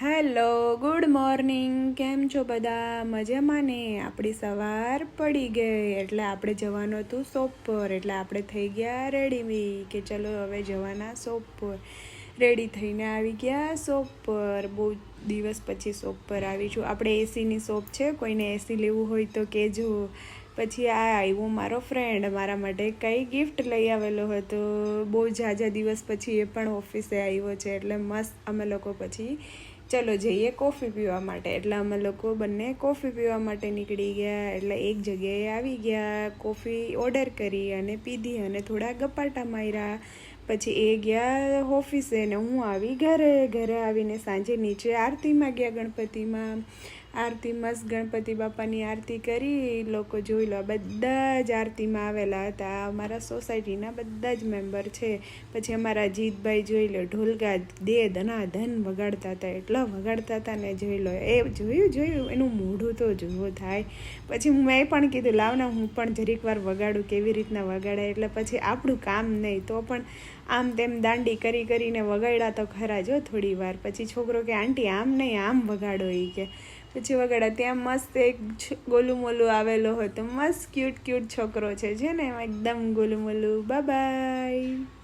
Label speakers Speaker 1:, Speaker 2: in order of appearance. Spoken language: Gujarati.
Speaker 1: Hello, good morning. કેમ છો બધા? મજામાં ને? આપણી સવાર પડી ગઈ એટલે આપણે જવાનું હતું શોપ પર. એટલે આપણે થઈ ગયા રેડી કે ચલો હવે જવાના શોપ પર. રેડી થઈને આવી ગયા શોપ પર. બહુ દિવસ પછી શોપ પર આવી છું. આપણે એસીની શોપ છે, કોઈને એસી લેવું હોય તો કહેજો. પછી આ આવ્યો મારો ફ્રેન્ડ, મારા માટે કંઈ ગિફ્ટ લઈ આવેલો હતો. બહુ ઝાઝા દિવસ પછી એ પણ ઓફિસે આવ્યો છે એટલે મસ્ત અમે લોકો પછી ચલો જઈએ કોફી પીવા માટે. એટલે અમે લોકો બંને કોફી પીવા માટે નીકળી ગયા. એટલે એક જગ્યાએ આવી ગયા, કોફી ઓર્ડર કરી અને પીધી અને થોડા ગપાટા માર્યા. પછી એ ગયા ઓફિસે ને હું આવી ઘરે આવીને સાંજે નીચે આરતીમાં ગયા, ગણપતિમાં આરતી મસ્ત ગણપતિ બાપાની આરતી કરી. લોકો જોઈ લો, બધા જ આરતીમાં આવેલા હતા. અમારા સોસાયટીના બધા જ મેમ્બર છે. પછી અમારા જીતભાઈ જોઈ લો, ઢોલકા ધનાધન વગાડતા હતા, એટલા વગાડતા હતા ને જોઈ લો. એ જોયું એનું મોઢું તો જુઓ થાય. પછી મેં પણ કીધું લાવના હું પણ જરીક વાર વગાડું, કેવી રીતના વગાડાય. એટલે પછી આપણું કામ નહીં તો પણ આમ તેમ દાંડી કરીને વગાડ્યા તો ખરા જો થોડી વાર. પછી છોકરો કે આંટી આમ નહીં આમ વગાડો એ કે. પછી વગાડા. ત્યાં મસ્ત એક ગોલું મોલું આવેલો હતો, મસ્ત ક્યુટ છોકરો છે ને એકદમ ગોલું મોલું. બાય.